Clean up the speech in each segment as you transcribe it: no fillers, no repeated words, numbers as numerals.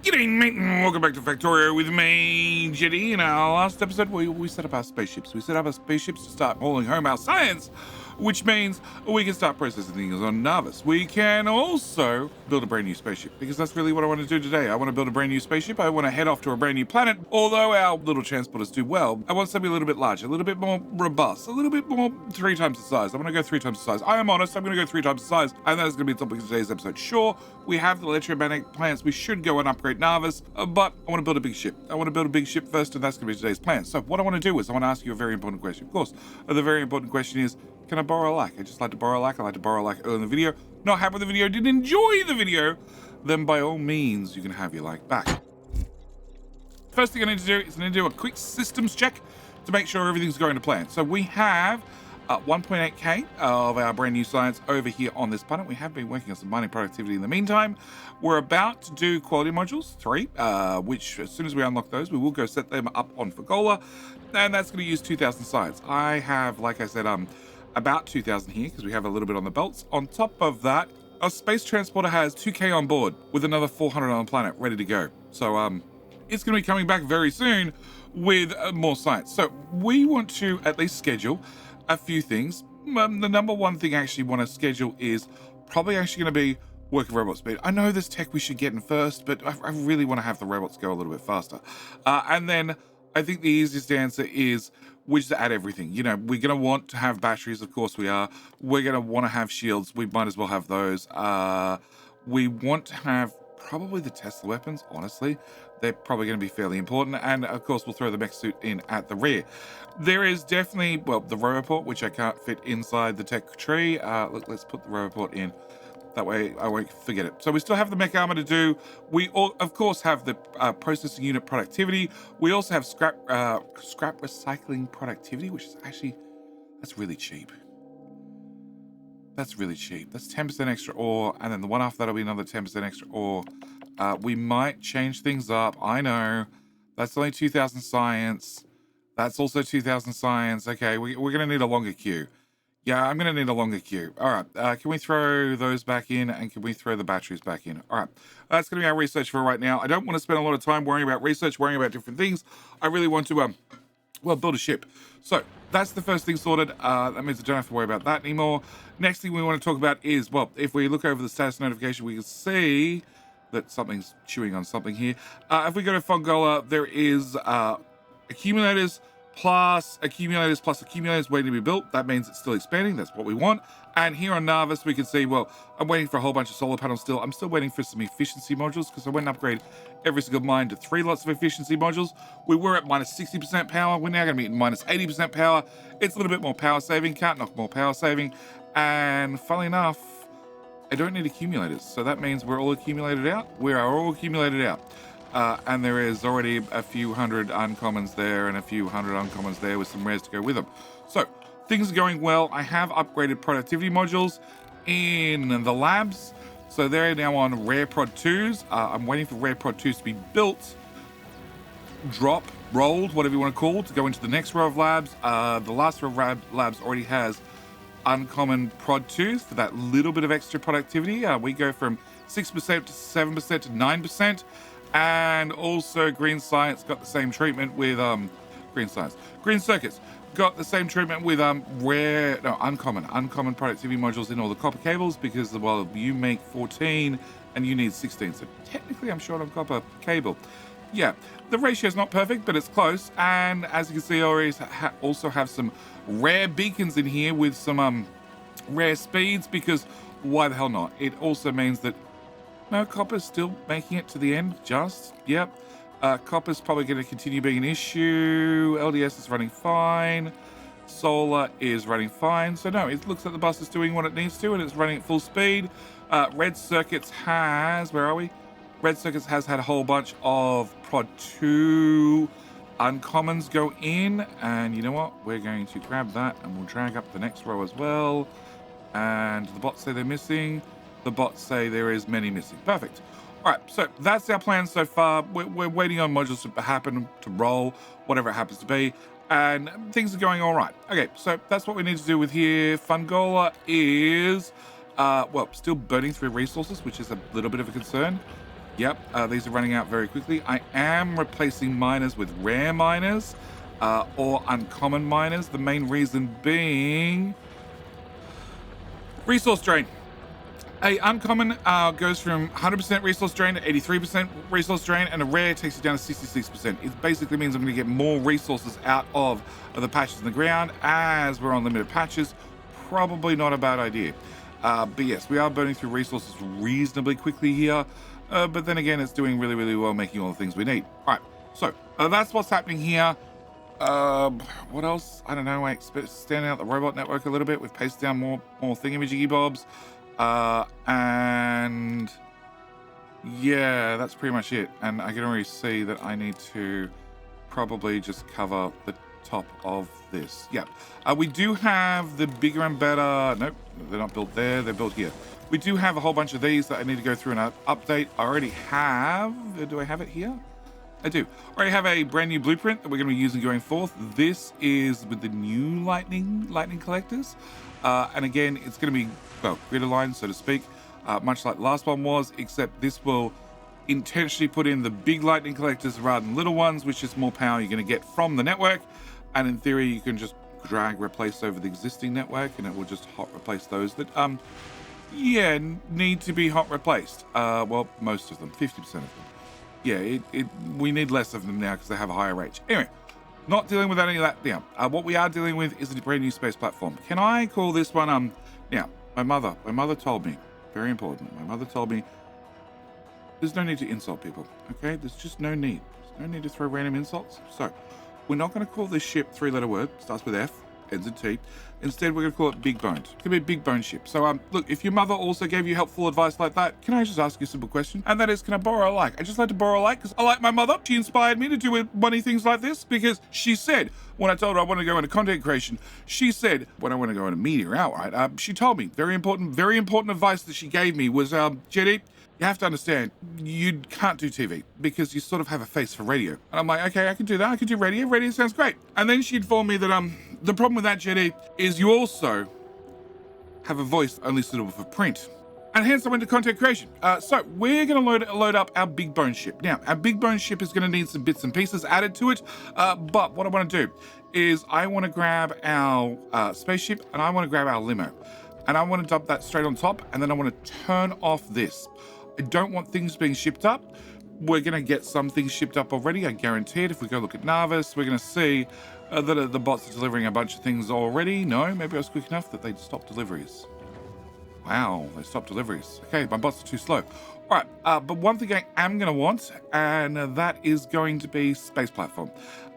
G'day mate, and welcome back to Factorio with me, Jetty. In our last episode, we set up our spaceships. We set up our spaceships to start hauling home our science, which means we can start processing things on Narvis. We can also build a brand new spaceship, because that's really what I want to do today. I want to build a brand new spaceship. I want to head off to a brand new planet. Although our little transporters do well, I want something a little bit larger, a little bit more robust, a little bit more 3 times the size. I want to go 3 times the size. I am honest, I'm going to go 3 times the size, and that is going to be the topic of today's episode. Sure, we have the electromagnetic plans. We should go and upgrade Narvis, but I want to build a big ship. I want to build a big ship first, and that's going to be today's plan. So what I want to do is I want to ask you a very important question. Of course, the very important question is, can I borrow a lac? I just like to borrow a lac. I like to borrow a lac early in the video. Not happy with the video, didn't enjoy the video, then by all means, you can have your lac back. First thing I need to do is I need to do a quick systems check to make sure everything's going to plan. So we have 1.8k of our brand new science over here on this planet. We have been working on some mining productivity in the meantime. We're about to do quality modules 3, which as soon as we unlock those, we will go set them up on Fagola, and that's going to use 2,000 science. I have, like I said, about 2,000 here because we have a little bit on the belts. On top of that, our space transporter has 2k on board with another 400 on the planet ready to go. So it's going to be coming back very soon with more science. So we want to at least schedule a few things. The number one thing I actually want to schedule is probably actually going to be working robot speed. I know there's tech we should get in first, but I really want to have the robots go a little bit faster. And then I think the easiest answer is we just add everything. You know, we're going to want to have batteries. Of course we are. We're going to want to have shields. We might as well have those. We want to have probably the Tesla weapons, honestly. They're probably going to be fairly important. And of course, we'll throw the mech suit in at the rear. There is definitely, well, the Roboport, which I can't fit inside the tech tree. Let's put the Roboport in. That way I won't forget it. So we still have the mech armor to do. We all, of course, have the processing unit productivity. We also have scrap recycling productivity, which is actually, that's really cheap. That's really cheap. That's 10% extra ore, and then the one after that'll be another 10% extra ore. We might change things up. I know. That's only 2,000 science. That's also 2,000 science. Okay, we're going to need a longer queue. Yeah, I'm going to need a longer queue. All right, can we throw those back in, and can we throw the batteries back in? All right, that's going to be our research for right now. I don't want to spend a lot of time worrying about research, worrying about different things. I really want to, well, build a ship. So that's the first thing sorted. That means I don't have to worry about that anymore. Next thing we want to talk about is, well, if we look over the status notification, we can see that something's chewing on something here. If we go to Fagola, there is accumulators plus accumulators waiting to be built. That means it's still expanding. That's what we want. And here on Narvis, we can see, well, I'm waiting for a whole bunch of solar panels still. I'm still waiting for some efficiency modules because I went and upgrade every single mine to 3 lots of efficiency modules. We were at minus 60% power. We're now going to be at minus 80% power. It's a little bit more power saving. Can't knock more power saving. And funnily enough, I don't need accumulators. So that means we're all accumulated out. We are all accumulated out. And there is already a few hundred uncommons there and a few hundred uncommons there with some rares to go with them. So things are going well. I have upgraded productivity modules in the labs. So they're now on rare prod 2s. I'm waiting for rare prod 2s to be built, drop, rolled, whatever you want to call it, to go into the next row of labs. The last row of labs already has uncommon prod 2s for that little bit of extra productivity. We go from 6% to 7% to 9%. And also green science got the same treatment with green circuits got the same treatment with uncommon productivity modules in all the copper cables, because well, you make 14 and you need 16, so technically I'm short on copper cable. Yeah, the ratio is not perfect, but it's close. And as you can see, I also have some rare beacons in here with some rare speeds, because why the hell not? It also means that no, copper's still making it to the end, just. Yep. Copper's probably going to continue being an issue. LDS is running fine. Solar is running fine. So no, it looks like the bus is doing what it needs to, and it's running at full speed. Red Circuits has, where are we? Red Circuits has had a whole bunch of Prod 2 uncommons go in. And you know what? We're going to grab that, and we'll drag up the next row as well. And the bots say they're missing. The bots say there is many missing. Perfect. All right, so that's our plan so far. We're waiting on modules to happen, to roll, whatever it happens to be, and things are going all right. Okay, so that's what we need to do with here. Fagola is, well, still burning through resources, which is a little bit of a concern. Yep, these are running out very quickly. I am replacing miners with rare miners or uncommon miners. The main reason being resource drain. A uncommon goes from 100% resource drain to 83% resource drain, and a rare takes you down to 66%. It basically means I'm going to get more resources out of the patches in the ground as we're on limited patches. Probably not a bad idea. But yes, we are burning through resources reasonably quickly here. But then again, it's doing really, really well, making all the things we need. All right, so that's what's happening here. What else? I don't know. I expect standing out the robot network a little bit. We've pasted down more thingamajiggy bobs. And yeah, that's pretty much it. And I can already see that I need to probably just cover the top of this. Yeah, we do have the bigger and better. Nope, they're not built there. They're built here. We do have a whole bunch of these that I need to go through and update. I already have. Do I have it here? I do. I already have a brand new blueprint that we're going to be using going forth. This is with the new lightning collectors. And again, it's going to be, well, grid aligned, so to speak, much like the last one was, except this will intentionally put in the big lightning collectors rather than little ones, which is more power you're going to get from the network. And in theory, you can just drag replace over the existing network, and it will just hot replace those that, yeah, need to be hot replaced. Well, most of them, 50% of them. Yeah, we need less of them now because they have a higher range. Anyway, not dealing with any of that now. What we are dealing with is a brand new space platform. Can I call this one, now, my mother told me, very important, my mother told me, there's no need to insult people, okay? There's just no need. There's no need to throw random insults. So, we're not going to call this ship three-letter word, starts with F, ends in T. Instead, we're going to call it Big Boned. It's going to be a big bone ship. So, look, if your mother also gave you helpful advice like that, can I just ask you a simple question? And that is, can I borrow a like? I just like to borrow a like because I like my mother. She inspired me to do funny things like this because she said, when I told her I wanted to go into content creation, she said, when I want to go into media outright, she told me, very important advice that she gave me was, Jetty, you have to understand, you can't do TV because you sort of have a face for radio. And I'm like, okay, I can do that. I can do radio. Radio sounds great. And then she informed me that the problem with that, Jetty, is you also have a voice only suitable for print. And hence I went to content creation. So we're going to load up our big bone ship. Now, our big bone ship is going to need some bits and pieces added to it. But what I want to do is I want to grab our spaceship and I want to grab our limo. And I want to dump that straight on top. And then I want to turn off this. I don't want things being shipped up. We're going to get some things shipped up already, I guarantee it. If we go look at Narvis, we're going to see that the bots are delivering a bunch of things already. No, maybe I was quick enough that they stopped deliveries. Wow, they stopped deliveries. Okay, my bots are too slow. All right, but one thing I am going to want, and that is going to be space platform.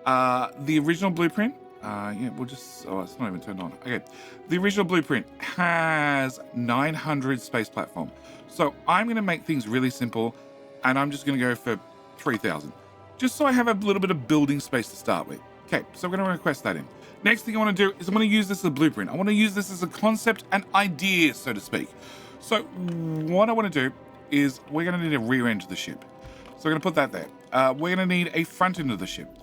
The original blueprint, yeah, we'll just, oh, it's not even turned on. Okay, the original blueprint has 900 space platform. So I'm going to make things really simple, and I'm just going to go for 3,000, just so I have a little bit of building space to start with. Okay, so we're going to request that in. Next thing I want to do is I'm going to use this as a blueprint. I want to use this as a concept and idea, so to speak. So what I want to do is we're going to need a rear end of the ship. So we're going to put that there. We're going to need a front end of the ship.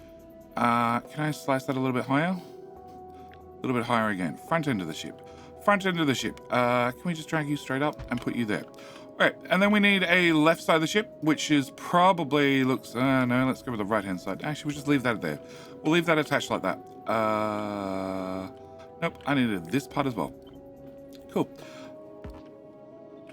Can I slice that a little bit higher? A little bit higher again. Front end of the ship. Front end of the ship. Can we just drag you straight up and put you there? All right, and then we need a left side of the ship, which is probably looks. No, let's go with the right hand side. Actually, we'll just leave that there. We'll leave that attached like that. Nope, I needed this part as well. Cool.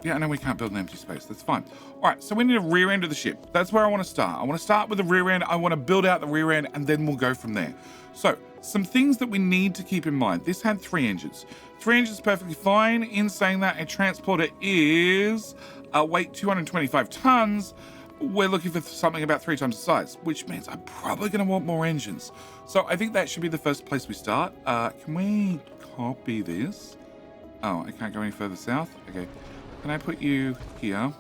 Yeah, I know we can't build an empty space. That's fine. All right, so we need a rear end of the ship. That's where I want to start. I want to start with the rear end. I want to build out the rear end, and then we'll go from there. So, some things that we need to keep in mind. This had 3 engines. 3 engines is perfectly fine. In saying that, a transporter is weight 225 tons. We're looking for something about 3 times the size, which means I'm probably going to want more engines. So I think that should be the first place we start. Can we copy this? Oh, I can't go any further south. Okay. Can I put you here?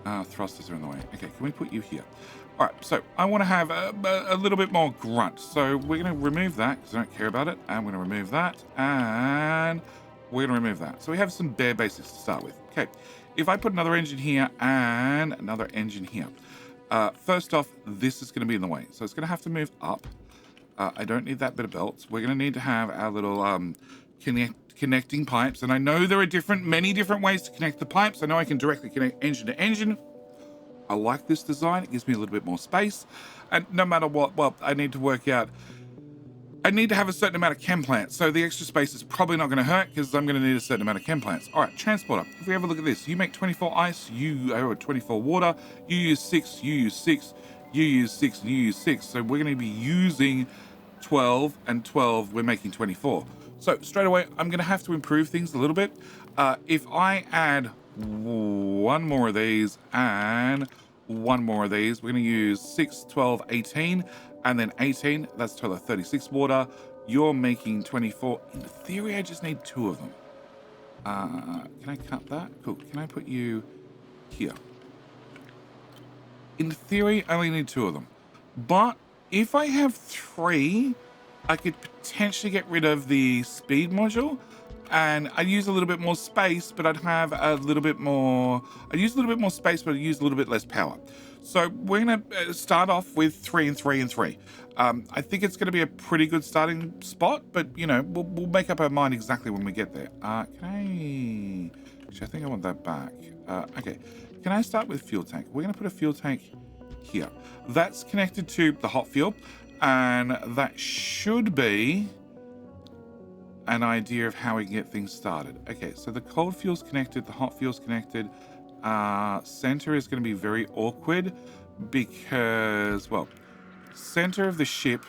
Thrusters are in the way. Okay, can we put you here? All right, so I want to have a little bit more grunt. So we're going to remove that because I don't care about it. I'm going to remove that, and we're going to remove that. So we have some bare basics to start with. Okay, if I put another engine here and another engine here, first off, this is going to be in the way. So it's going to have to move up. I don't need that bit of belts. We're going to need to have our little connecting pipes. And I know there are many different ways to connect the pipes. I know I can directly connect engine to engine. I like this design. It gives me a little bit more space. And no matter what, well, I need to work out, I need to have a certain amount of chem plants. So the extra space is probably not going to hurt because I'm going to need a certain amount of chem plants. All right, transporter. If we have a look at this, you make 24 ice, you 24 water, you use 6, you use 6, you use 6, and you use 6. So we're going to be using 12 and 12. We're making 24. So straight away, I'm going to have to improve things a little bit. If I add one more of these and one more of these, we're going to use 6, 12, 18, and then 18. That's a total of 36 water. You're making 24. In theory, I just need 2 of them. Can I cut that? Cool. Can I put you here? In theory, I only need 2 of them. But if I have 3, I could potentially get rid of the speed module, and I'd use a little bit more space, but I'd have a little bit more. I'd use a little bit more space, but I'd use a little bit less power. So we're gonna start off with 3 and 3 and 3. I think it's gonna be a pretty good starting spot, but you know, we'll make up our mind exactly when we get there. Can I? Actually, I think I want that back. Okay. Can I start with fuel tank? We're gonna put a fuel tank here. That's connected to the hot fuel, and that should be an idea of how we can get things started. Okay, so the cold fuel's connected, the hot fuel's connected. Center is going to be very awkward because, well, center of the ship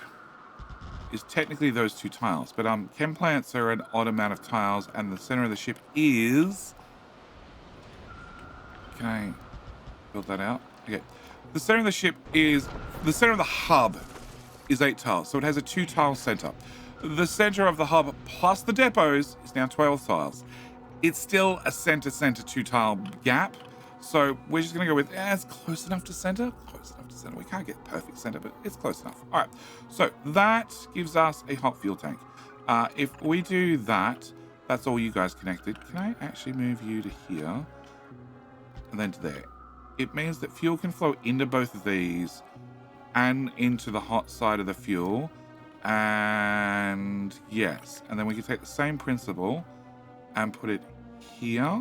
is technically those 2 tiles, but chem plants are an odd amount of tiles, and the center of the ship is. Can I build that out? Okay, the center of the ship is the center of the hub is 8 tiles, so it has a 2 tile center. The center of the hub plus the depots is now 12 tiles. It's still a center 2 tile gap, so we're just gonna go with it's close enough to center. Close enough to center. We can't get perfect center, but it's close enough. All right, so that gives us a hot fuel tank. If we do that, that's all you guys connected. Can I actually move you to here and then to there? It means that fuel can flow into both of these and into the hot side of the fuel. And yes, and then we can take the same principle and put it here.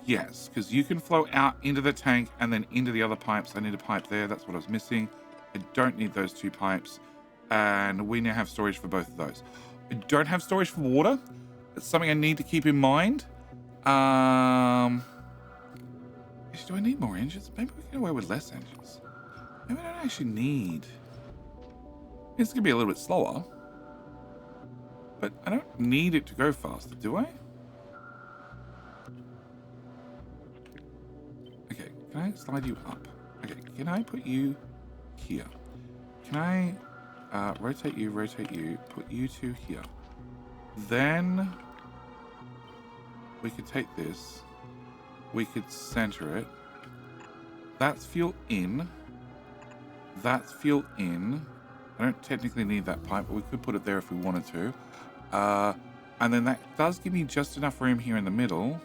Yes, because you can flow out into the tank and then into the other pipes. I need a pipe there. That's what I was missing. I don't need those 2 pipes. And we now have storage for both of those. I don't have storage for water. It's something I need to keep in mind. Actually, do I need more engines? Maybe we can get away with less engines. Maybe I don't actually need. It's going to be a little bit slower. But I don't need it to go faster, do I? Okay, can I slide you up? Okay, can I put you here? Can I rotate you, put you 2 here? Then we could take this. We could center it. That's fuel in. That's fuel in. I don't technically need that pipe, but we could put it there if we wanted to. And then that does give me just enough room here in the middle.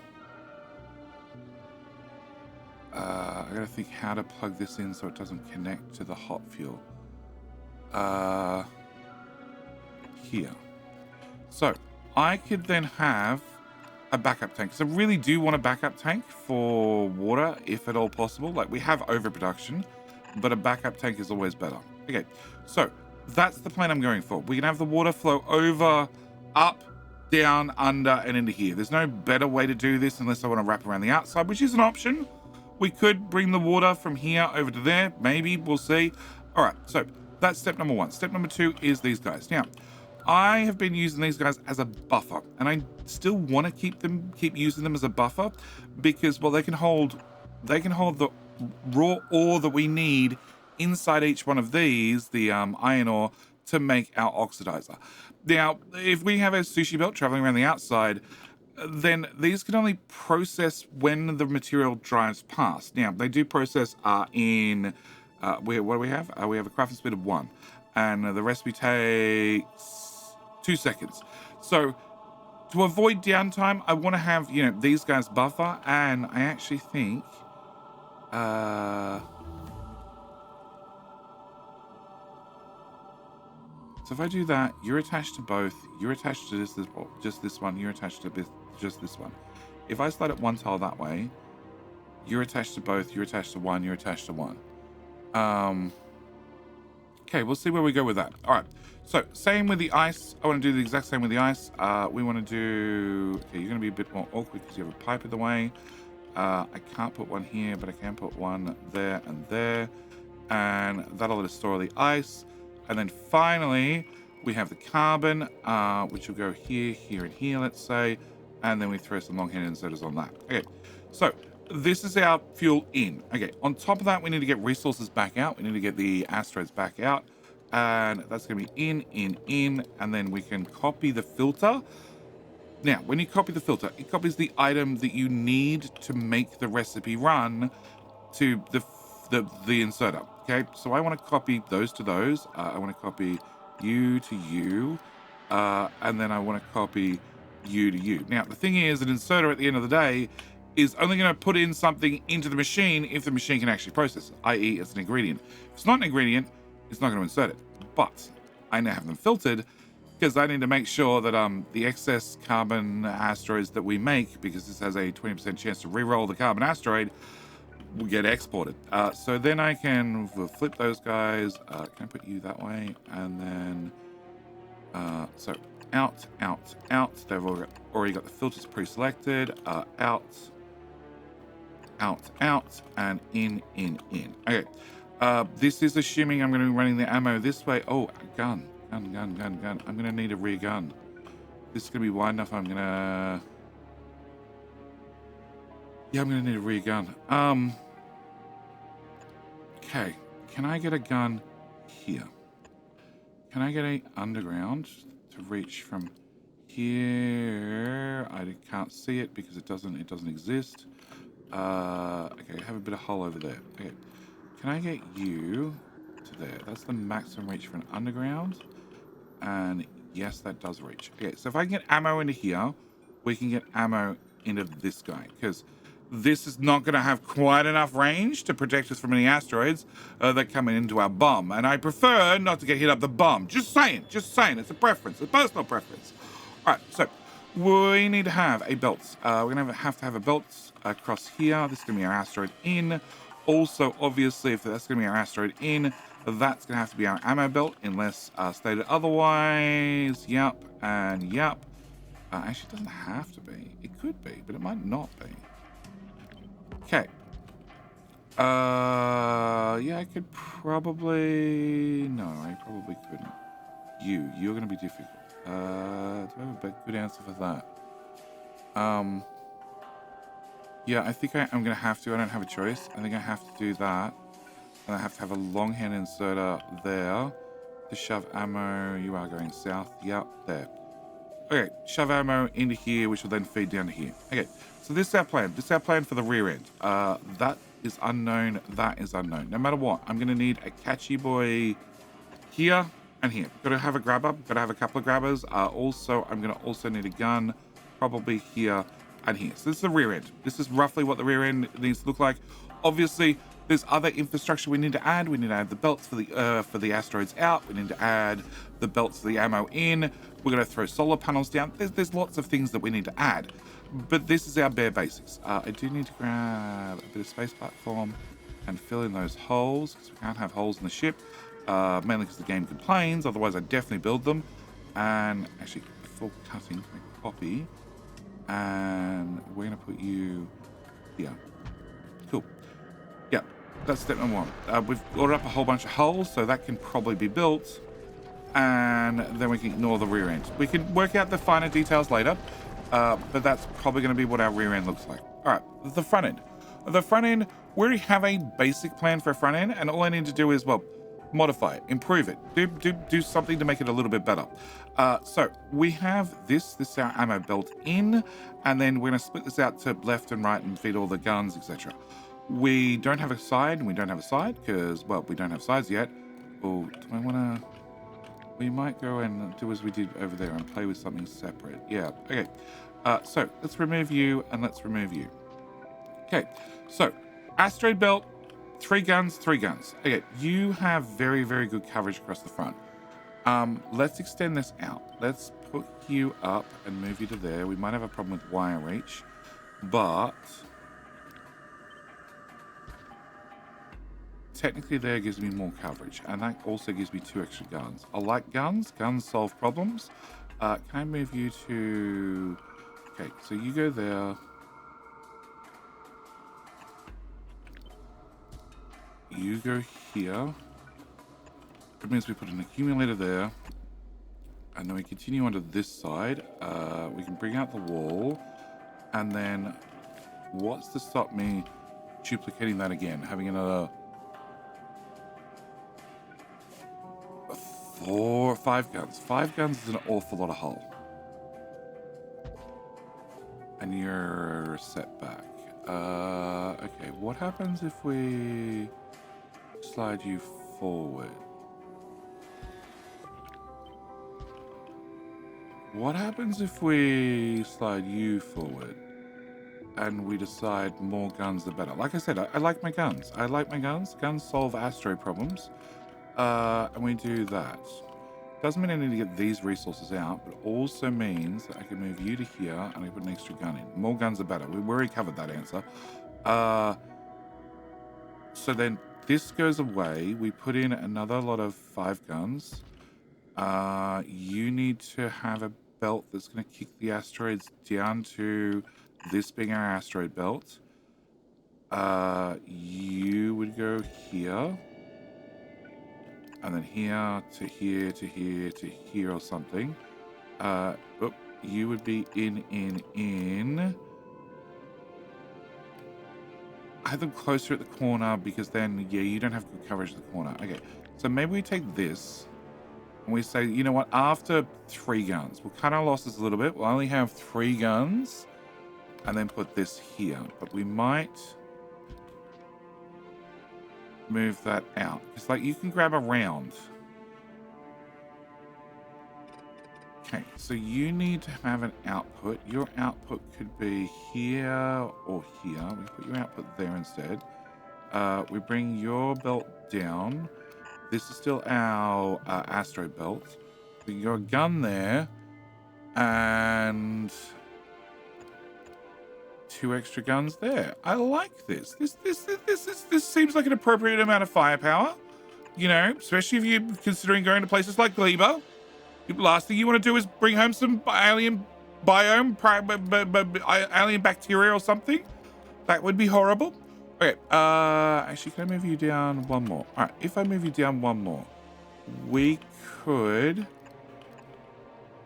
I gotta think how to plug this in so it doesn't connect to the hot fuel. Here. So I could then have a backup tank. So I really do want a backup tank for water, if at all possible. Like, we have overproduction, but a backup tank is always better. Okay, so that's the plan I'm going for. We can have the water flow over, up, down, under, and into here. There's no better way to do this unless I want to wrap around the outside, which is an option. We could bring the water from here over to there. Maybe, we'll see. All right, so that's step number 1. Step number 2 is these guys. Now, I have been using these guys as a buffer, and I still want to keep using them as a buffer because, well, they can hold the raw ore that we need inside each one of these, the iron ore, to make our oxidizer. Now, if we have a sushi belt traveling around the outside, then these can only process when the material drives past. Now, they do process in what do we have? We have a crafting speed of 1, and the recipe takes 2 seconds. So to avoid downtime, I want to have, these guys buffer, and I actually think so if I do that, you're attached to both, you're attached to just this one, you're attached to just this one. if I slide it one tile that way, you're attached to both, you're attached to one, you're attached to one. Okay, we'll see where we go with that. All right, so same with the ice. I want to do the exact same with the ice. We want to do, okay, you're going to be a bit more awkward because you have a pipe in the way. I can't put one here, but I can put one there and there. And that'll let us store the ice. And then finally, we have the carbon, which will go here, here, and here, let's say. And then we throw some long-handed inserters on that. Okay, so this is our fuel in. Okay, on top of that, we need to get resources back out. We need to get the asteroids back out. And that's going to be in, and then we can copy the filter. Now, when you copy the filter, it copies the item that you need to make the recipe run to the inserter. Okay, so I want to copy those to those. I want to copy you to you, and then I want to copy you to you. Now, the thing is, an inserter at the end of the day is only going to put in something into the machine if the machine can actually process it, i.e. it's an ingredient. If it's not an ingredient, it's not going to insert it. But I now have them filtered because I need to make sure that the excess carbon asteroids that we make, because this has a 20% chance to re-roll the carbon asteroid, will get exported. So then I can flip those guys. Can I put you that way? And then, so out. They've already got the filters pre-selected. Out, and in. Okay. This is assuming I'm going to be running the ammo this way. Oh, gun. I'm going to need a rear gun. This is going to be wide enough. I'm going to need a rear gun. Okay. Can I get a gun here? Can I get a underground to reach from here? I can't see it because it doesn't exist. Okay, I have a bit of hole over there. Okay. Can I get you to there? That's the maximum reach for an underground. And yes, that does reach. Okay, so if I can get ammo into here, we can get ammo into this guy, because this is not going to have quite enough range to protect us from any asteroids that come into our bomb. And I prefer not to get hit up the bomb. Just saying. It's a preference, a personal preference. All right, so we need to have a belt. We're going to have to have a belt across here. This is going to be our asteroid in. Also, obviously, if that's going to be our asteroid in, that's going to have to be our ammo belt, unless stated otherwise. Yep, and yep. Actually, it doesn't have to be. It could be, but it might not be. Okay. Yeah, I could probably... No, I probably couldn't. You're going to be difficult. Do I have a good answer for that? Yeah, I think I'm going to have to. I don't have a choice. I think I have to do that. And I have to have a long hand inserter there to shove ammo. You are going south. Yep, there. Okay, shove ammo into here, which will then feed down to here. Okay, so this is our plan. This is our plan for the rear end. That is unknown. That is unknown. No matter what, I'm going to need a catchy boy here and here. Got to have a grabber. Got to have a couple of grabbers. Also, I'm going to also need a gun, probably here and here. So this is the rear end. This is roughly what the rear end needs to look like. Obviously, there's other infrastructure we need to add. We need to add the belts for the asteroids out. We need to add the belts for the ammo in. We're going to throw solar panels down. There's lots of things that we need to add. But this is our bare basics. I do need to grab a bit of space platform and fill in those holes, because we can't have holes in the ship, mainly because the game complains. Otherwise, I'd definitely build them. And actually, before cutting, make a copy. And we're going to put you here. Cool. Yeah, that's step number one. We've ordered up a whole bunch of holes, so that can probably be built. And then we can ignore the rear end. We can work out the finer details later, but that's probably going to be what our rear end looks like. All right, the front end. The front end, we already have a basic plan for a front end, and all I need to do is, well, modify it, improve it, do something to make it a little bit better. So we have this is our ammo belt in, and then we're going to split this out to left and right and feed all the guns, etc. We don't have a side, and we don't have a side because, well, we don't have sides yet. Oh, do I want to... We might go and do as we did over there and play with something separate. Yeah, okay. So let's remove you and let's remove you. Okay, so asteroid belt, 3 guns. Okay, you have very, very good coverage across the front. Let's extend this out. Let's put you up and move you to there. We might have a problem with wire reach. but technically there gives me more coverage, and that also gives me 2 extra guns. I like guns. Guns solve problems. Can I move you to... Okay, so you go there. You go here. It means we put an accumulator there. And then we continue onto this side. We can bring out the wall. And then what's to stop me duplicating that again? Having another 5 guns. 5 guns is an awful lot of hull. And you're set back. Okay, what happens if we slide you forward? What happens if we slide you forward and we decide more guns the better? Like I said, I like my guns. I like my guns. Guns solve asteroid problems. And we do that. Doesn't mean I need to get these resources out, but also means that I can move you to here and I can put an extra gun in. More guns are better. We've already covered that answer. So then this goes away. We put in another lot of 5 guns. You need to have a belt that's going to kick the asteroids down to this being our asteroid belt. You would go here. And then here to here to here to here or something. You would be in. I have them closer at the corner because then, yeah, you don't have good coverage at the corner. Okay, so maybe we take this and we say, you know what, after 3 guns, we'll cut our losses a little bit. We'll only have 3 guns and then put this here. But we might move that out. It's like you can grab a round. Okay, so you need to have an output. Your output could be here or here. We put your output there instead. We bring your belt down. This is still our asteroid belt. We got a gun there and 2 extra guns there. I like this. This seems like an appropriate amount of firepower. You know, especially if you're considering going to places like Gleba. The last thing you want to do is bring home some alien alien bacteria or something. That would be horrible. Okay, actually, can I move you down 1 more? All right, if I move you down 1 more, we could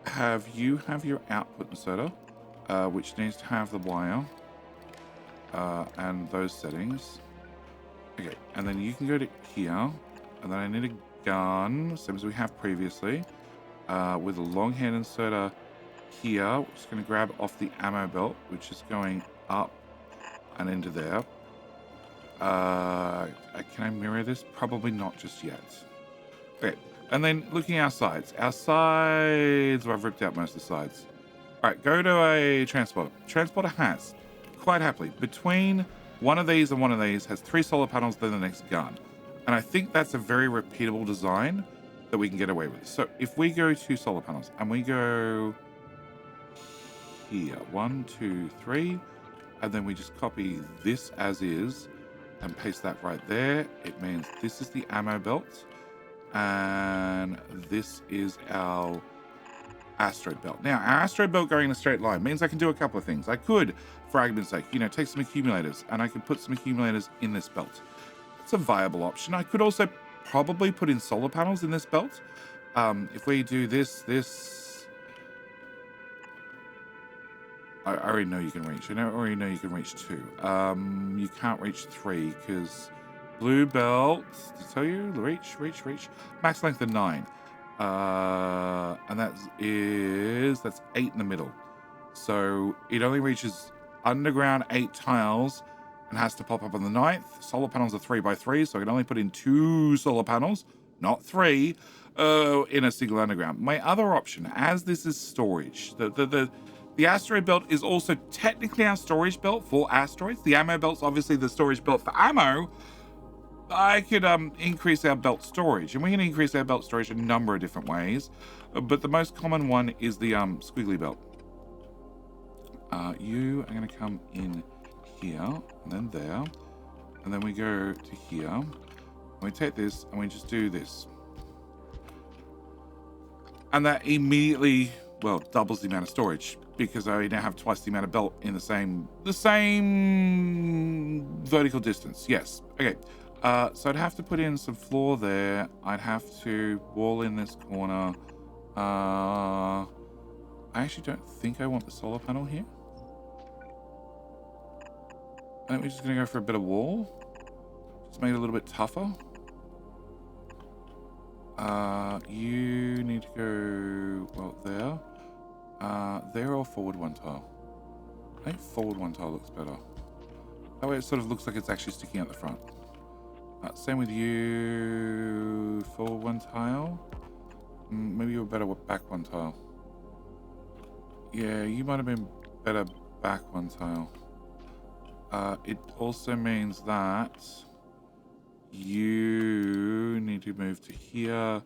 have you have your output inserter, which needs to have the wire and those settings. Okay, and then you can go to here, and then I need a gun, same as we have previously, with a long hand inserter here, which is going to grab off the ammo belt, which is going up and into there. Can I mirror this? Probably not just yet. Okay, and then looking at our sides. Our sides, well, I've ripped out most of the sides. All right, go to a transporter. Transporter has, quite happily, between one of these and one of these, has 3 solar panels, then the next gun. And I think that's a very repeatable design that we can get away with. So if we go to solar panels and we go here, 1, 2, 3, and then we just copy this as is and paste that right there, it means this is the ammo belt and this is our asteroid belt. Now, our asteroid belt going in a straight line means I can do a couple of things. I could, for argument's sake, you know, take some accumulators and I could put some accumulators in this belt. It's a viable option. I could also probably put in solar panels in this belt. If we do this, I already know you can reach. I already know you can reach 2. You can't reach 3 because blue belt, to tell you, reach. Max length of 9. And that's 8 in the middle. So it only reaches underground 8 tiles and has to pop up on the 9th. Solar panels are 3x3, so I can only put in 2 solar panels, not 3, in a single underground. My other option, as this is storage, the asteroid belt is also technically our storage belt for asteroids. The ammo belt's obviously the storage belt for ammo. I could increase our belt storage, and we can increase our belt storage a number of different ways, but the most common one is the squiggly belt. You are going to come in here, and then there, and then we go to here, and we take this, and we just do this. And that immediately, well, doubles the amount of storage, because I now have twice the amount of belt in the same vertical distance. Yes. Okay. So I'd have to put in some floor there. I'd have to wall in this corner. I actually don't think I want the solar panel here. I think we're just going to go for a bit of wall. Just make it a little bit tougher. You need to go, well, there. There or forward one tile? I think forward one tile looks better. That way it sort of looks like it's actually sticking out the front. Same with you. Forward one tile. Maybe you were better with back one tile. Yeah, you might have been better back one tile. It also means that you need to move to here.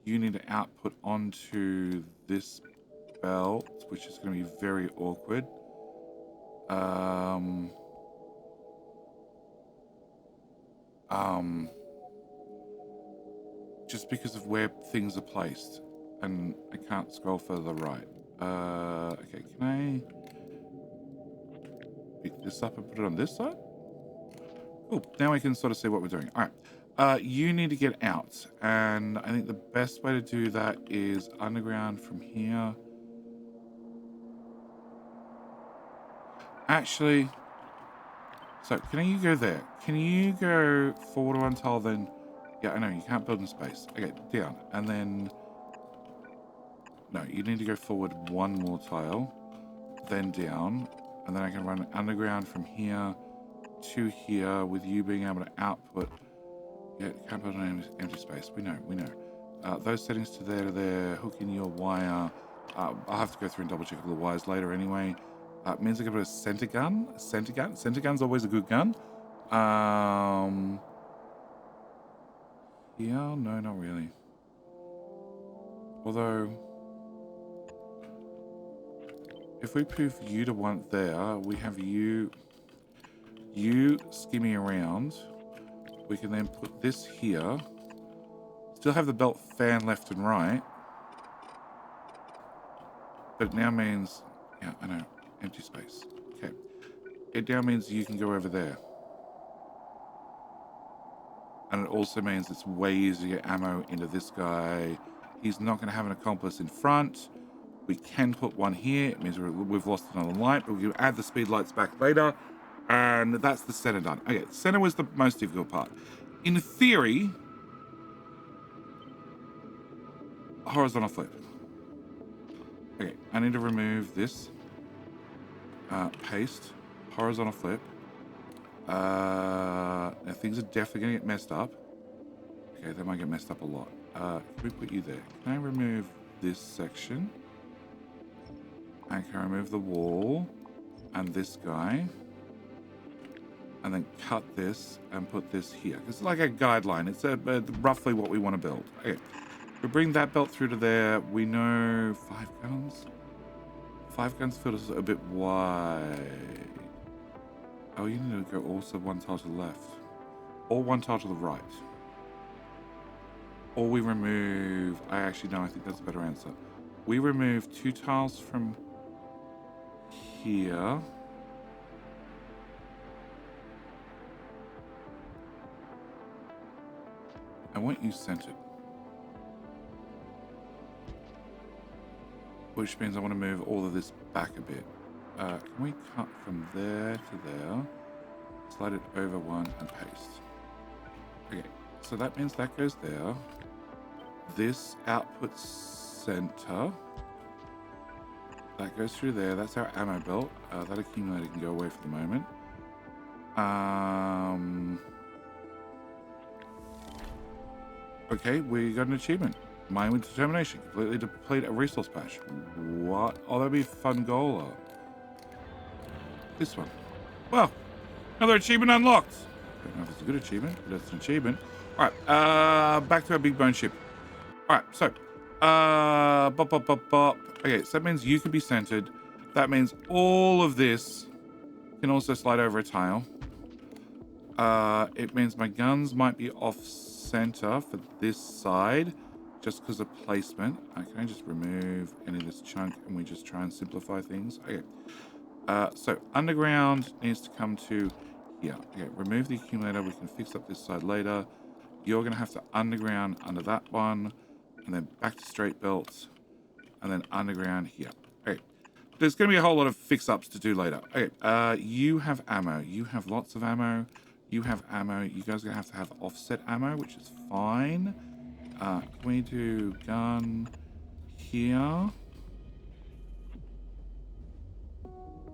You need to output onto this belt, which is going to be very awkward. Just because of where things are placed, and I can't scroll further right. Okay, can I pick this up and put it on this side? Cool. Now we can sort of see what we're doing. All right. You need to get out, and I think the best way to do that is underground from here. Actually, so can you go there? Can you go forward one tile then? Yeah, I know, you can't build in space. Okay, down. And then, no, you need to go forward one more tile, then down. And then I can run underground from here to here with you being able to output. Yeah, can't build an empty space. We know. Those settings to there, hook in your wire. I'll have to go through and double check all the wires later anyway. It means I can put a center gun. Center gun's always a good gun. Yeah, no, not really. Although, if we move you to one there, we have you skimming around. We can then put this here. Still have the belt fan left and right. But it now means, yeah, I know, empty space. Okay. It now means you can go over there. And it also means it's way easier to get ammo into this guy. He's not going to have an accomplice in front. We can put one here. It means we've lost another light, but we can add the speed lights back later. And that's the center done. Okay, the center was the most difficult part. In theory, horizontal flip. Okay, I need to remove this. Paste. Horizontal flip. Now things are definitely going to get messed up. Okay, they might get messed up a lot. Can we put you there? Can I remove this section? I can remove the wall and this guy. And then cut this and put this here. It's like a guideline. It's roughly what we want to build. Okay. We bring that belt through to there. We know 5 guns. 5 guns feels a bit wide. Oh, you need to go also one tile to the left. Or one tile to the right. Or we remove... I think that's a better answer. We remove 2 tiles from here. I want you centered. Which means I want to move all of this back a bit. Can we cut from there to there? Slide it over one and paste. Okay, so that means that goes there. This output center. That goes through there. That's our ammo belt. That accumulator can go away for the moment. Okay, we got an achievement. Mine with determination. Completely deplete a resource patch. What? Oh, that'd be a fun goal. This one. Well, another achievement unlocked. I don't know if it's a good achievement, but it's an achievement. All right, back to our big bone ship. All right, so, Okay, so that means you can be centered. That means all of this can also slide over a tile. It means my guns might be off center for this side just because of placement. Can I just remove any of this chunk and we just try and simplify things? Okay. So underground needs to come to here. Okay, remove the accumulator. We can fix up this side later. You're going to have to underground under that one and then back to straight belts and then underground here. Okay. There's going to be a whole lot of fix-ups to do later. Okay, you have ammo. You have lots of ammo. You have ammo. You guys are going to have offset ammo, which is fine. Can we do gun here?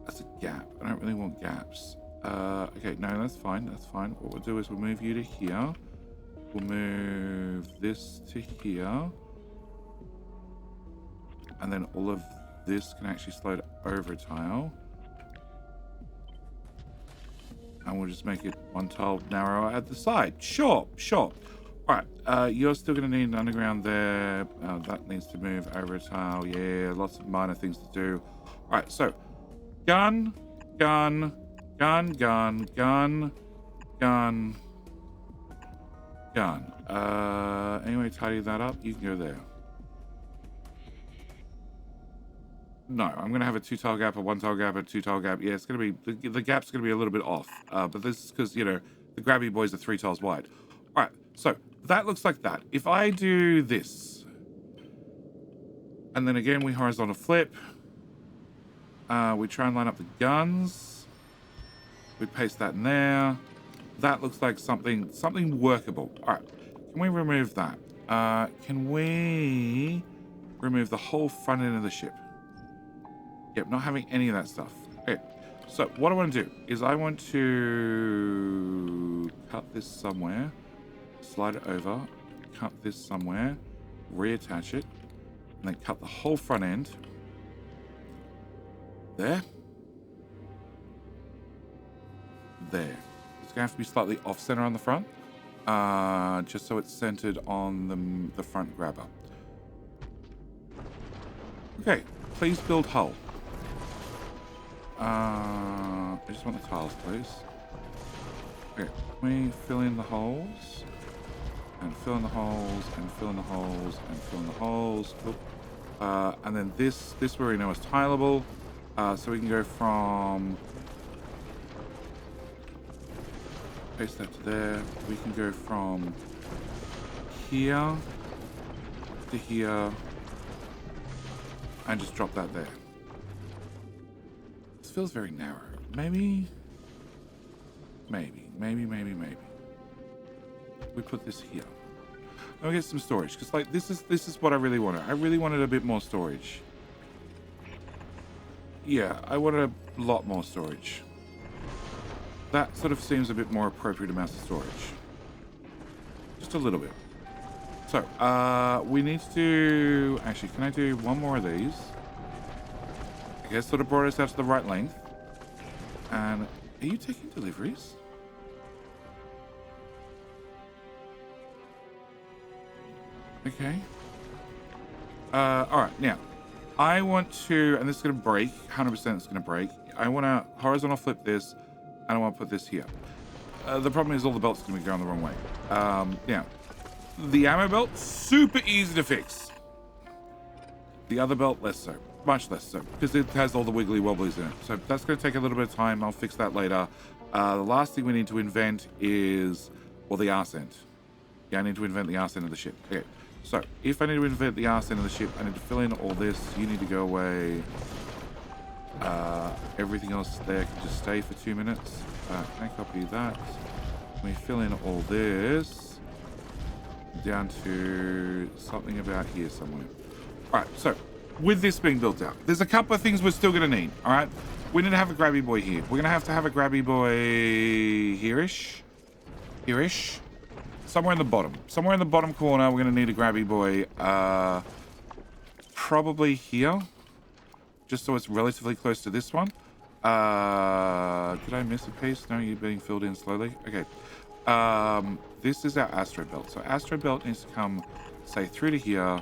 That's a gap. I don't really want gaps. Okay, no, that's fine. That's fine. What we'll do is we'll move you to here. We'll move this to here. And then all of this can actually slide over a tile. And we'll just make it one tile narrower at the side. Sure, sure. All right, you're still going to need an underground there. That needs to move over a tile. Yeah, lots of minor things to do. All right, so gun, gun, gun, gun, gun, gun, gun. Anyway, tidy that up. You can go there. No, I'm going to have a 2-tile gap, a 1-tile gap, a 2-tile gap. Yeah, it's going to be, the gap's going to be a little bit off. But this is because, you know, the grabby boys are 3 tiles wide. All right, so that looks like that. If I do this, and then again, we horizontal flip. We try and line up the guns. We paste that in there. That looks like something workable. All right, can we remove that? Can we remove the whole front end of the ship? Yep, not having any of that stuff. Okay, so what I want to do is I want to cut this somewhere, slide it over, cut this somewhere, reattach it, and then cut the whole front end. There. There. It's going to have to be slightly off-center on the front, just so it's centered on the front grabber. Okay, please build hull. I just want the tiles, please. Okay, can we fill in the holes? And fill in the holes, and fill in the holes, and fill in the holes. Cool. And then this we know is tileable. So we can go from... Paste that to there. We can go from here to here. And just drop that there. This feels very narrow. Maybe. We put this here. I'll get some storage because, like, this is what I really wanted. I really wanted a bit more storage. Yeah, I wanted a lot more storage. That sort of seems a bit more appropriate amount of storage. Just a little bit. So, we need to... Actually, can I do one more of these? I guess sort of brought us out to the right length. And are you taking deliveries? Okay. Alright, now. I want to... And this is going to break. 100% it's going to break. I want to horizontal flip this. And I want to put this here. The problem is all the belts are going to be going the wrong way. Now. The ammo belt, super easy to fix. The other belt, less so. Much less so. Because it has all the wiggly wobblies in it. So that's going to take a little bit of time. I'll fix that later. The last thing we need to invent is... Well, the arse end. Yeah, I need to invent the arse end of the ship. Okay. So, if I need to invent the arse end of the ship, I need to fill in all this. You need to go away. Everything else there can just stay for 2 minutes. Can I copy that? Let me fill in all this. Down to something about here somewhere. Alright, so with this being built out, there's a couple of things we're still going to need. Alright, we need to have a grabby boy here. We're going to have a grabby boy here-ish. Here-ish. Somewhere in the bottom. Somewhere in the bottom corner, we're going to need a grabby boy. Probably here. Just so it's relatively close to this one. Did I miss a piece? No, you're being filled in slowly. Okay. This is our asteroid belt. So asteroid belt needs to come, say, through to here,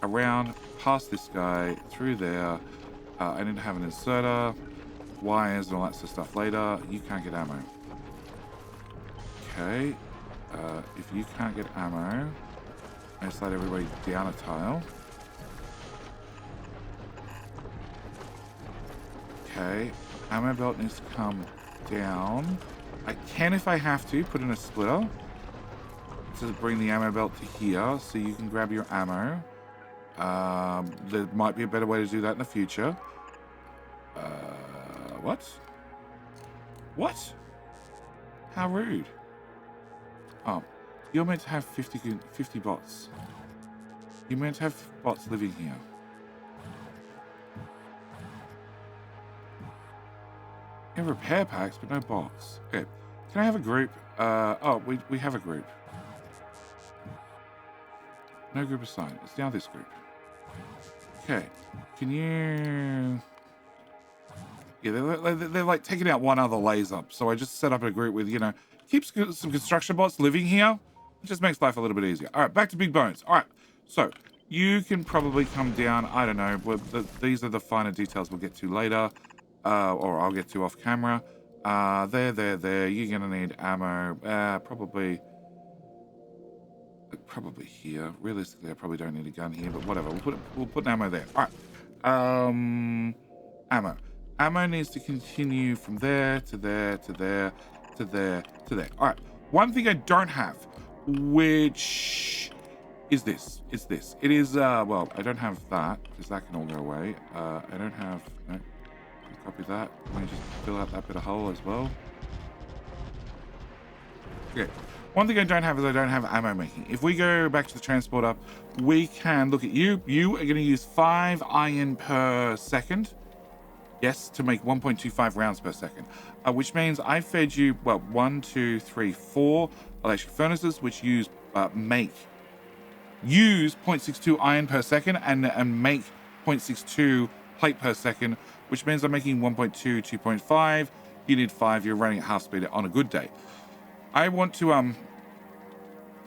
around, past this guy, through there. I need to have an inserter, wires, and all that sort of stuff later. You can't get ammo. Okay. If you can't get ammo, I slide everybody down a tile. Okay. Ammo belt needs to come down. I can, if I have to, put in a splitter to bring the ammo belt to here so you can grab your ammo. There might be a better way to do that in the future. What? What? How rude. Oh, you're meant to have 50 bots. You're meant to have bots living here. You have repair packs, but no bots. Okay. Can I have a group? Oh, we have a group. No group assigned. It's now this group. Okay. Can you... Yeah, they're like taking out one other laser. So I just set up a group with, you know, keeps some construction bots living here. It just makes life a little bit easier. All right, back to Big Bones. All right. So you can probably come down. I don't know. These are the finer details we'll get to later. Or I'll get to off camera. There. You're going to need ammo. Probably here. Realistically, I probably don't need a gun here, but whatever. We'll put ammo there. All right. Ammo. Ammo needs to continue from there to there to there to there to there. All right. One thing I don't have, which is this. It's this. It is, well, I don't have that because that can all go away. I don't have, no. Copy that. Let me just fill out that bit of hole as well. Okay. One thing I don't have is I don't have ammo making. If we go back to the transporter, we can look at you. You are going to use 5 iron per second. Yes, to make 1.25 rounds per second. Which means I fed you, well, 1, 2, 3, 4 electric furnaces, which use 0.62 iron per second and make 0.62 plate per second, which means I'm making 1.2, 2.5. You need 5. You're running at half speed on a good day. I want to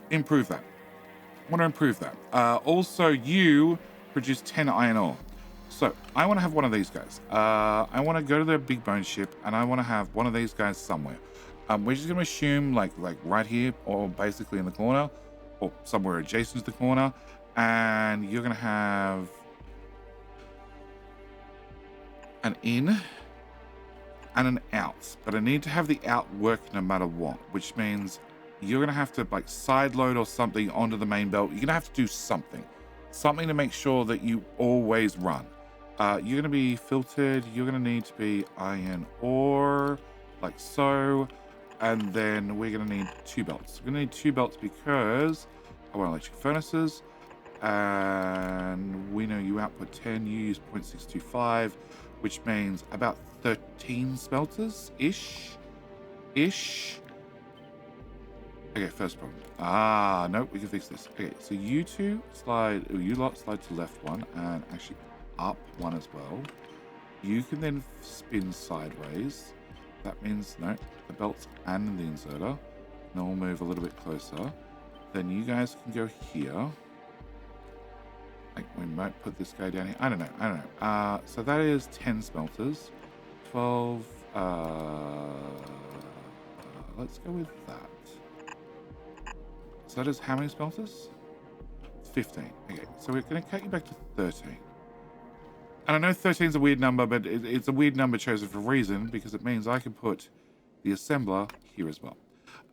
improve that. Also, you produce 10 iron ore. So I want to have one of these guys. I want to go to the big bone ship, and I want to have one of these guys somewhere. We're just going to assume like right here, or basically in the corner, or somewhere adjacent to the corner. And you're going to have an in and an out. But I need to have the out work no matter what, which means you're going to have to like side load or something onto the main belt. You're going to have to do something to make sure that you always run. You're going to be filtered. You're going to need to be iron ore, like so. And then we're going to need 2 belts. We're going to need 2 belts because I want electric furnaces. And we know you output 10, you use 0.625, which means about 13 smelters-ish. Okay, first problem. No, we can fix this. Okay, so you two slide, you lot slide to left one and actually up one as well. You can then spin sideways. That means, no, the belts and the inserter. Then we'll move a little bit closer. Then you guys can go here. Like, we might put this guy down here. I don't know. So that is 10 smelters. 12, let's go with that. So that is how many smelters? 15. Okay, so we're going to cut you back to 13. And I know 13 is a weird number, but it's a weird number chosen for a reason, because it means I can put the assembler here as well.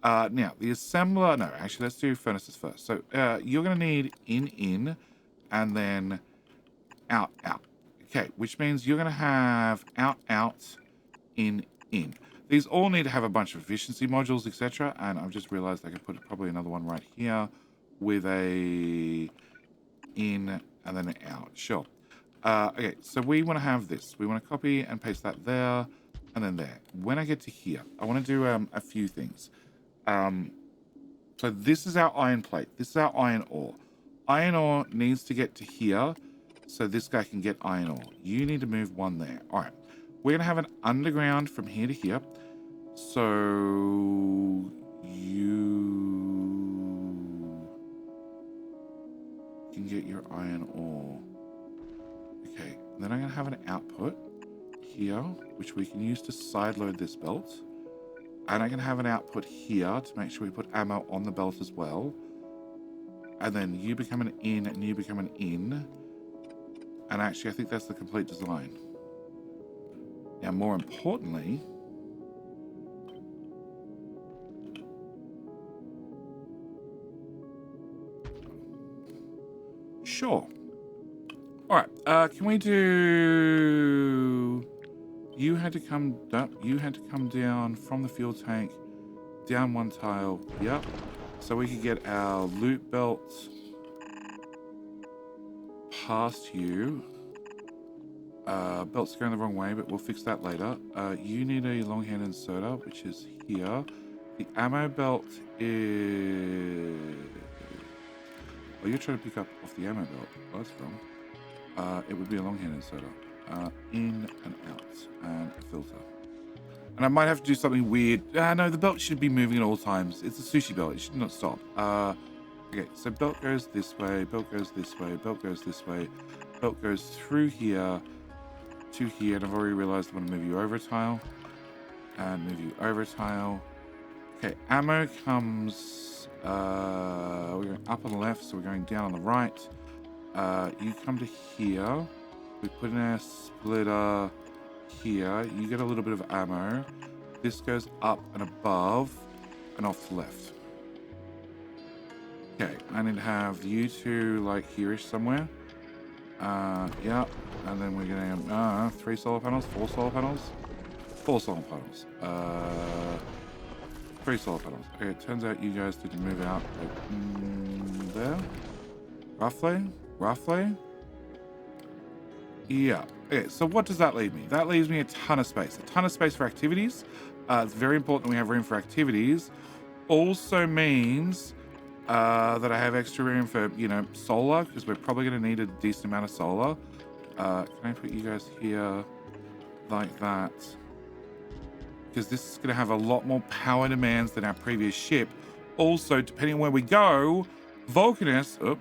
Now, the assembler... No, actually, let's do furnaces first. So you're going to need in, and then out. Okay, which means you're going to have out, in. These all need to have a bunch of efficiency modules, etc. And I've just realized I could put probably another one right here with a in and then an out. Sure. Okay, so we want to have this. We want to copy and paste that there and then there. When I get to here, I want to do a few things. So this is our iron plate. This is our iron ore. Iron ore needs to get to here so this guy can get iron ore. You need to move one there. All right. We're going to have an underground from here to here. So you can get your iron ore. Okay. And then I'm going to have an output here, which we can use to side load this belt. And I'm going to have an output here to make sure we put ammo on the belt as well. And then you become an in and you become an in. And actually, I think that's the complete design. Now, more importantly, sure. All right. Can we do? You had to come up. You had to come down from the fuel tank, down one tile. Yep. So we could get our loot belt past you. Belt's going the wrong way, but we'll fix that later. You need a long-hand inserter, which is here. The ammo belt is... Oh, you're trying to pick up off the ammo belt. Oh, that's wrong. It would be a long-hand inserter. In and out, and a filter. And I might have to do something weird. No, the belt should be moving at all times. It's a sushi belt. It should not stop. Okay, so belt goes this way, belt goes this way, belt goes this way. Belt goes through here to here, and I've already realized I want to move you over a tile. And move you over a tile. Okay, ammo comes... we're going up on the left, so we're going down on the right. You come to here. We put in our splitter here. You get a little bit of ammo. This goes up and above and off to the left. Okay, I need to have you two like here-ish somewhere. Yeah, and then we're gonna 3 solar panels, 4 solar panels, 4 solar panels, 3 solar panels. Okay, it turns out you guys did move out like there, roughly. Yeah. Okay, so what does that leave me? That leaves me a ton of space for activities. It's very important we have room for activities. Also means that I have extra room for, solar, because we're probably going to need a decent amount of solar. Can I put you guys here like that? Because this is going to have a lot more power demands than our previous ship. Also, depending on where we go, Vulcanus, wrong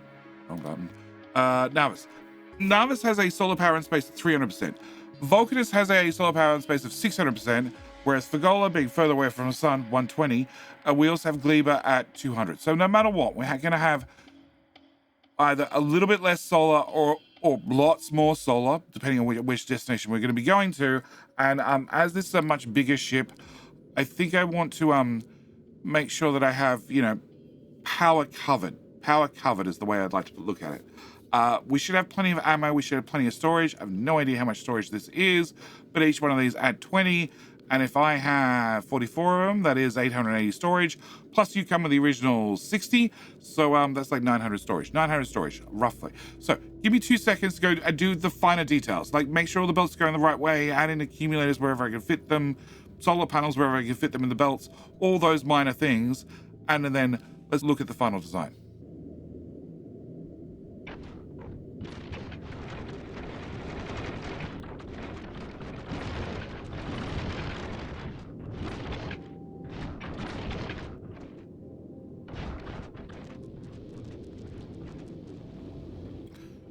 button, Navis has a solar power in space of 300%. Vulcanus has a solar power in space of 600%, whereas Fagola, being further away from the sun, 120. We also have Gleba at 200. So no matter what, we're going to have either a little bit less solar or lots more solar, depending on which destination we're going to be going to. And as this is a much bigger ship, I think I want to make sure that I have, power covered. Power covered is the way I'd like to look at it. We should have plenty of ammo. We should have plenty of storage. I have no idea how much storage this is, but each one of these add 20. And if I have 44 of them, that is 880 storage. Plus you come with the original 60. So that's like 900 storage. 900 storage, roughly. So give me 2 seconds to go and do the finer details. Like make sure all the belts are going the right way, add in accumulators wherever I can fit them, solar panels wherever I can fit them in the belts, all those minor things. And then let's look at the final design.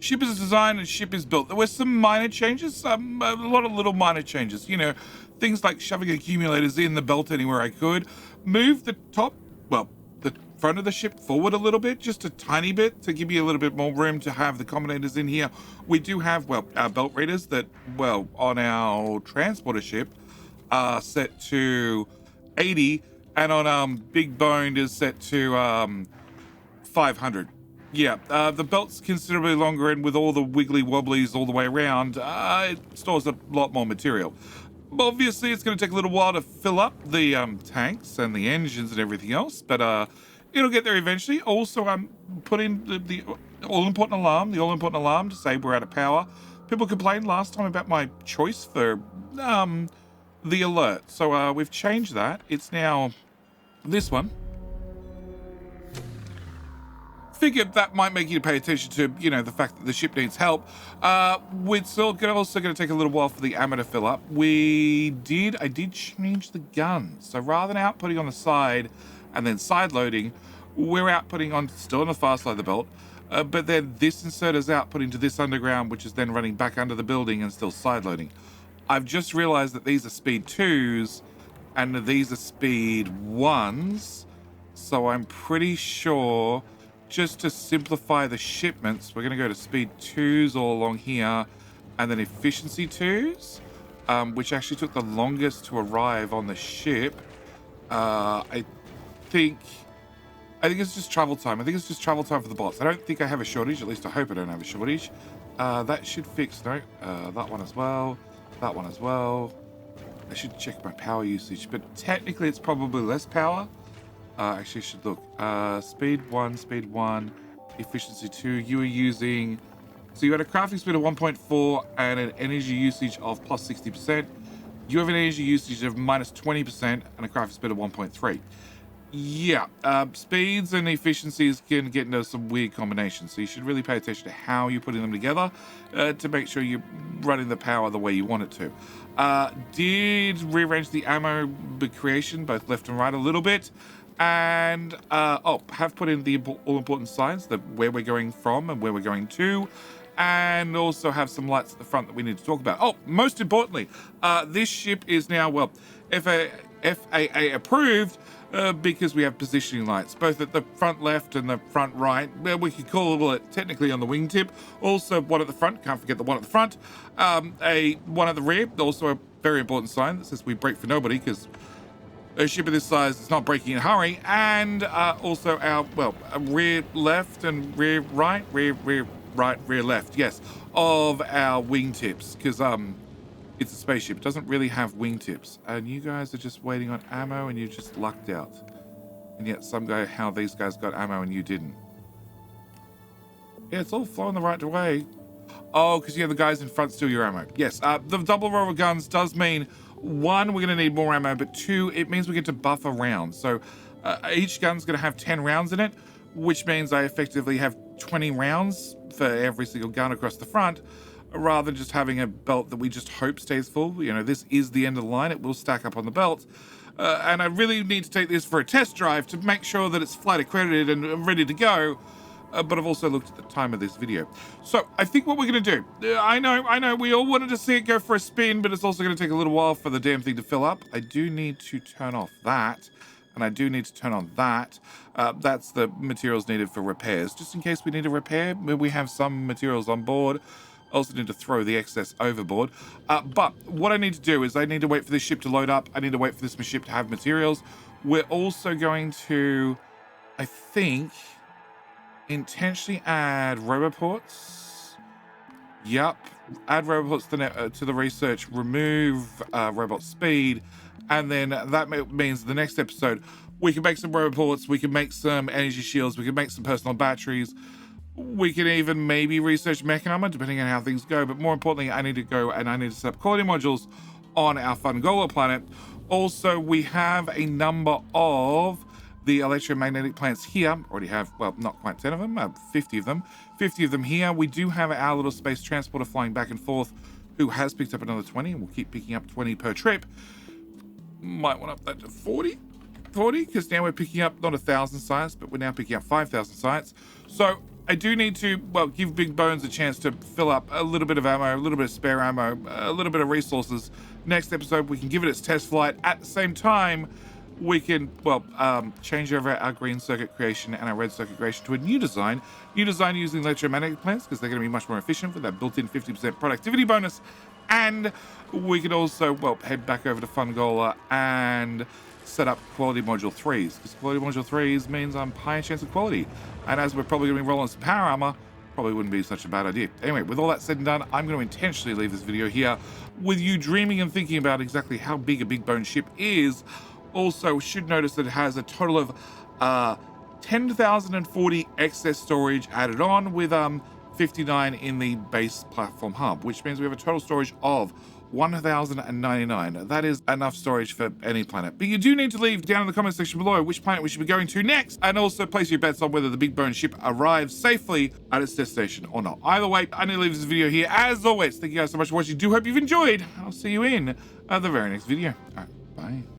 Ship is designed and ship is built. There were some minor changes, a lot of little minor changes. Things like shoving accumulators in the belt anywhere I could. Move the front of the ship forward a little bit, just a tiny bit, to give you a little bit more room to have the combinators in here. We do have, our belt readers that, on our transporter ship are set to 80, and on Big Boned is set to 500. Yeah, the belt's considerably longer, and with all the wiggly wobblies all the way around, it stores a lot more material. Obviously, it's going to take a little while to fill up the tanks and the engines and everything else, but it'll get there eventually. Also, I'm putting the all-important alarm to say we're out of power. People complained last time about my choice for the alert, so we've changed that. It's now this one. Figured that might make you pay attention to, the fact that the ship needs help. We're still also going to take a little while for the ammo to fill up. I did change the gun. So rather than outputting on the side and then side loading, we're outputting still on the far side of the belt. but then this inserter's output into this underground, which is then running back under the building and still side loading. I've just realized that these are speed 2s and these are speed 1s. So I'm pretty sure, just to simplify the shipments, we're going to go to speed 2s all along here and then efficiency 2s, which actually took the longest to arrive on the ship. I think it's just travel time. I think it's just travel time for the bots. I don't think I have a shortage. At least I hope I don't have a shortage. That should fix, no, that one as well. That one as well. I should check my power usage, but technically it's probably less power. Actually, I should look. Speed 1, efficiency 2. You are using... So you had a crafting speed of 1.4 and an energy usage of plus 60%. You have an energy usage of minus 20% and a crafting speed of 1.3. Yeah, speeds and efficiencies can get into some weird combinations, so you should really pay attention to how you're putting them together to make sure you're running the power the way you want it to. Did rearrange the ammo creation, both left and right, a little bit, and have put in the all-important signs, where we're going from and where we're going to, and also have some lights at the front that we need to talk about. Oh, most importantly, this ship is now, well, FAA approved, because we have positioning lights, both at the front left and the front right. Well, we could call it technically on the wingtip. Also, one at the front, can't forget the one at the front. One at the rear, also a very important sign that says we brake for nobody, because a ship of this size is not braking in a hurry. And also our, rear left and rear right, rear right, rear left, yes, of our wingtips, because it's a spaceship. It doesn't really have wingtips. And you guys are just waiting on ammo and you just lucked out. And yet how these guys got ammo and you didn't. Yeah, it's all flowing the right way. Oh, because you have the guys in front steal your ammo. Yes, the double row of guns does mean, 1, we're going to need more ammo, but 2, it means we get to buff a round. So each gun's going to have 10 rounds in it, which means I effectively have 20 rounds for every single gun across the front, rather than just having a belt that we just hope stays full. You know, this is the end of the line. It will stack up on the belt. And I really need to take this for a test drive to make sure that it's flight accredited and ready to go. But I've also looked at the time of this video. So I think what we're going to do, I know we all wanted to see it go for a spin, but it's also going to take a little while for the damn thing to fill up. I do need to turn off that. And I do need to turn on that. That's the materials needed for repairs. Just in case we need a repair, we have some materials on board. Also need to throw the excess overboard. But what I need to do is I need to wait for this ship to load up. I need to wait for this ship to have materials. We're also going to, I think, intentionally add roboports. Yep. Add roboports to the research. Remove robot speed. And then that means the next episode, we can make some roboports. We can make some energy shields. We can make some personal batteries. We can even maybe research mech armor, depending on how things go. But more importantly, I need to go and I need to set up quality modules on our Fungola planet. Also, we have a number of the electromagnetic plants here. Already have, well, not quite 10 of them, 50 of them. 50 of them here. We do have our little space transporter flying back and forth, who has picked up another 20, and we'll keep picking up 20 per trip. Might want to up that to 40, because now we're picking up not 1,000 science, but we're now picking up 5,000 science. So I do need to, well, give Big Bones a chance to fill up a little bit of ammo, a little bit of spare ammo, a little bit of resources. Next episode, we can give it its test flight. At the same time, we can, well, change over our green circuit creation and our red circuit creation to a new design. New design using electromagnetic plants, because they're going to be much more efficient with that built-in 50% productivity bonus. And we could also, well, head back over to Fungola and set up quality module 3s, because quality module 3s means I'm higher chance of quality. And as we're probably going to be rolling some power armor, probably wouldn't be such a bad idea. Anyway, with all that said and done, I'm going to intentionally leave this video here with you dreaming and thinking about exactly how big a big bone ship is. Also, should notice that it has a total of 10,040 excess storage added on, with 59 in the base platform hub, which means we have a total storage of 1,099. That is enough storage for any planet. But you do need to leave down in the comment section below which planet we should be going to next, and also place your bets on whether the big bone ship arrives safely at its destination or not. Either way, I need to leave this video here. As always, thank you guys so much for watching. Do hope you've enjoyed. I'll see you in the very next video. All right, bye.